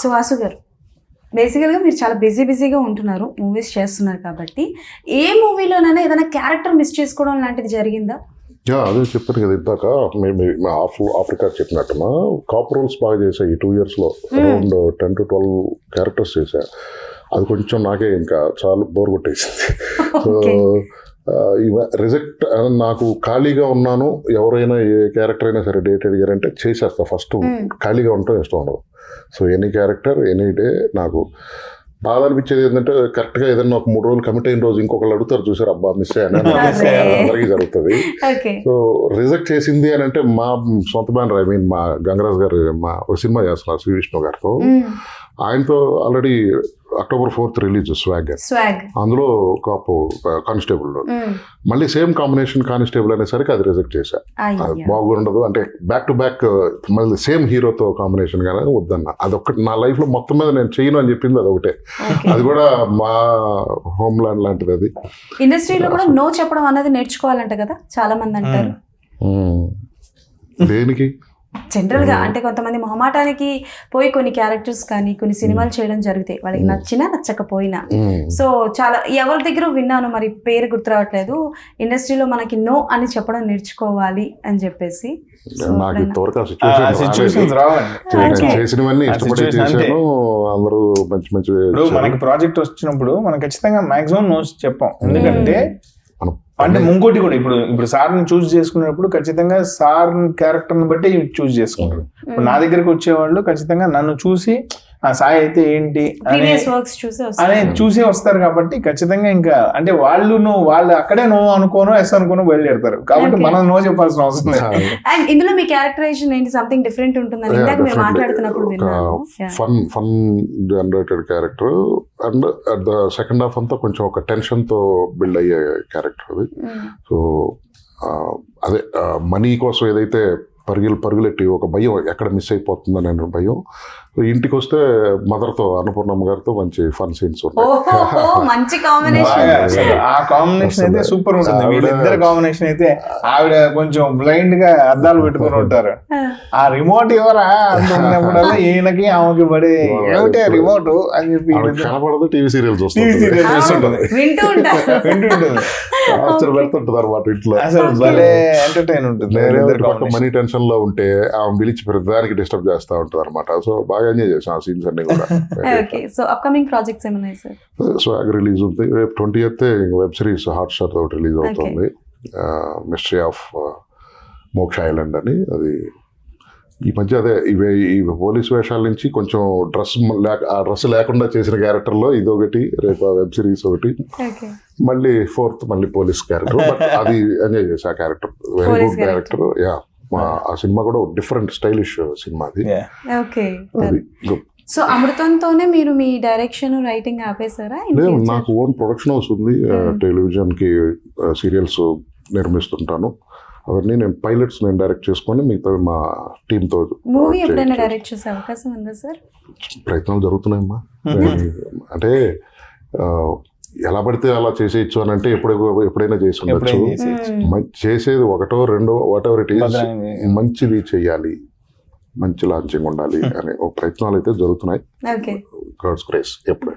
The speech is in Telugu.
సో వాసు గారు, బేసికల్గా మీరు చాలా బిజీగా ఉంటున్నారు, మూవీస్ చేస్తున్నారు కాబట్టి ఏ మూవీలోనైనా ఏదైనా క్యారెక్టర్ మిస్ చేసుకోవడం లాంటిది జరిగిందా? అదే చెప్పాను కదా ఇందాక, మేము ఆఫ్రికా చెప్పినట్టున్నా కాప్ రోల్స్ బాగా చేశాయి ఈ 2 yearsలో. అరౌండ్ 10 to 12 క్యారెక్టర్స్ చేశా. అది కొంచెం నాకే ఇంకా చాలా బోర్ కొట్టేసింది. సో రిజెక్ట్, నాకు ఖాళీగా ఉన్నాను, ఎవరైనా ఏ క్యారెక్టర్ అయినా సరే డేట్ అడిగారంటే చేసేస్తా. ఫస్ట్ ఖాళీగా ఉండటం ఇష్టం ఉండదు. So any character any day. నాకు బాధ అనిపించేది ఏంటంటే కరెక్ట్గా ఏదైనా ఒక 3 రోజులు కమిట్ అయిన రోజు ఇంకొకళ్ళు అడుగుతారు, చూసారు అబ్బా మిస్ అయ్యాను, అందరికీ జరుగుతుంది. సో రిజెక్ట్ చేసింది అని అంటే మా సొంత బ్యానర్, ఐ మీన్ మా గంగరాజ్ గారు మా ఒక సినిమా చేస్తున్నారు శ్రీ విష్ణు గారితో. ఆయనతో already October 4th release swag. అందులో కాపు కానిస్టేబుల్, మళ్ళీ సేమ్ కాంబినేషన్ కానిస్టేబుల్ అనేసరికి అది రిజెక్ట్ చేశా. అది బాగుండదు అంటే బ్యాక్ టు బ్యాక్ మళ్ళీ సేమ్ హీరోతో కాంబినేషన్ కానీ వద్దన్న. అదొకటి నా లైఫ్ లో మొత్తం మీద నేను చేయను అని చెప్పింది అదొకటే. అది కూడా మా హోమ్ ల్యాండ్ లాంటిది. అది ఇండస్ట్రీలో కూడా నో చెప్పడం అన్నది నేర్చుకోవాలంట కదా చాలా మంది అంటారు. దేనికి జనరల్ గా అంటే కొంతమంది మొహమాటానికి పోయి కొన్ని క్యారెక్టర్స్ కానీ కొన్ని సినిమాలు చేయడం జరుగుతాయి, వాళ్ళకి నచ్చినా నచ్చకపోయినా. సో చాలా ఎవరి దగ్గర విన్నాను, మరి పేరు గుర్తు రావట్లేదు, ఇండస్ట్రీలో మనకి నో అని చెప్పడం నేర్చుకోవాలి అని చెప్పేసి. నాకు ఇంతవరకు చేసినవన్నీ ఇష్టపడి చేశాను. అందరూ మంచి మంచి మనకి ప్రాజెక్ట్ వచ్చినప్పుడు మనం ఖచ్చితంగా మాక్సిమం నోస్ చెప్పాం. ఎందుకంటే అంటే ఇంకోటి కూడా ఇప్పుడు సార్ని చూస్ చేసుకునేటప్పుడు ఖచ్చితంగా సార్ క్యారెక్టర్ని బట్టి చూస్ చేసుకుంటారు. ఇప్పుడు నా దగ్గరకు వచ్చేవాళ్ళు ఖచ్చితంగా నన్ను చూసి ఆ సాయి అయితే ఏంటి అనే చూసే వస్తారు. కాబట్టి ఖచ్చితంగా ఇంకా అంటే వాళ్ళు అక్కడే నో అనుకోను ఎస్ అనుకోను బయలుదేరుతారు. కాబట్టి మనం నో చెప్పాల్సిన అవసరం లేదు. ఇందులో మీ క్యారెక్టరైజేషన్ ఏంటి, సంథింగ్ డిఫరెంట్ ఉంటుందని ఇందాక మేము మాట్లాడుతున్నప్పుడు విన్నాను. Fun generated character and at the second half అంతా కొంచెం ఒక టెన్షన్ తో బిల్డ్ అయ్యే క్యారెక్టర్ అది. సో అదే మనీ కోసం ఏదైతే పరుగులెట్టి ఒక భయం ఎక్కడ మిస్ అయిపోతుందని అనే భయం. ఇంటికి వస్తే మదర్తో అన్నపూర్ణమ్మ గారితో మంచి ఫన్ సీన్స్ ఉంటాయి. ఆ కాంబినేషన్ అయితే సూపర్ ఉంటుంది. వీళ్ళిద్దరు కాంబినేషన్ అయితే ఆవిడ కొంచెం బ్లైండ్ గా అద్దాలు పెట్టుకుని ఉంటారు. ఆ రిమోట్ ఎవరా అనుకున్నప్పుడల్లా ఈయనకి ఆమెకి పడి ఏమిటే రిమోట్ అని చెప్పి కనపడదు. టీవీ సీరియల్ చూస్తుంటుంది, వింటూ ఉంటుంది అనమాట ఇంట్లో. అసలు భలే ఎంటర్టైన్ ఉంటుంది. మనీ టెన్షన్ లో ఉంటే ఆమె పిలిచి ప్రతిదానికి డిస్టర్బ్ చేస్తా ఉంటుంది అనమాట. సో బాగా ఎంజాయ్ చేసాం ఆ సీన్స్ అన్ని కూడా. సో అప్కమింగ్ ప్రాజెక్ట్స్ ఏమన్నాయి సార్? స్వాగ్ రిలీజ్ ఉంది రేపు 20th. వెబ్ సిరీస్ హాట్‌స్టార్ తోటి రిలీజ్ అవుతుంది, మిస్టరీ ఆఫ్ మోక్ష ఐలాండ్ అని. అది ఈ మధ్య అదే ఈ పోలీస్ వేషాల నుంచి కొంచెం ఆ డ్రెస్ లేకుండా చేసిన క్యారెక్టర్లో ఇదొకటి, రేపు వెబ్ సిరీస్ ఒకటి, మళ్ళీ 4th మళ్ళీ పోలీస్ క్యారెక్టర్. బట్ అది ఎంజాయ్ చేసా ఆ క్యారెక్టర్, వెరీ గుడ్ క్యారెక్టర్. ఆ సినిమా కూడా డిఫరెంట్ స్టైలిష్ సినిమా అది. సో అమృతంతోనే మీరు మీ డైరెక్షన్ రైటింగ్ ఆపేసారా? నాకు ఓన్ ప్రొడక్షన్ హౌస్ ఉంది, టెలివిజన్ కి సీరియల్స్ నిర్మిస్తుంటాను. అవన్నీ నేను పైలట్స్ నేను డైరెక్ట్ చేసుకొని మిగతా మా టీమ్ తో. మూవీ ఎప్పుడైనా డైరెక్ట్ చేసే అవకాశం ఉందా సార్? ప్రయత్నాలు జరుగుతున్నాయమ్మా. అంటే ఎలా పడితే అలా చేసేయచ్చు అని అంటే ఎప్పుడైనా చేసి ఉండొచ్చు. చేసేది ఒకటో రెండో వాట్ ఎవర్ ఇట్ ఈస్, మంచిది చెయ్యాలి, మంచి లాంచింగ్ ఉండాలి అనే ఒక ప్రయత్నాలు అయితే జరుగుతున్నాయి. గాడ్స్ గ్రేస్ ఎప్పుడు.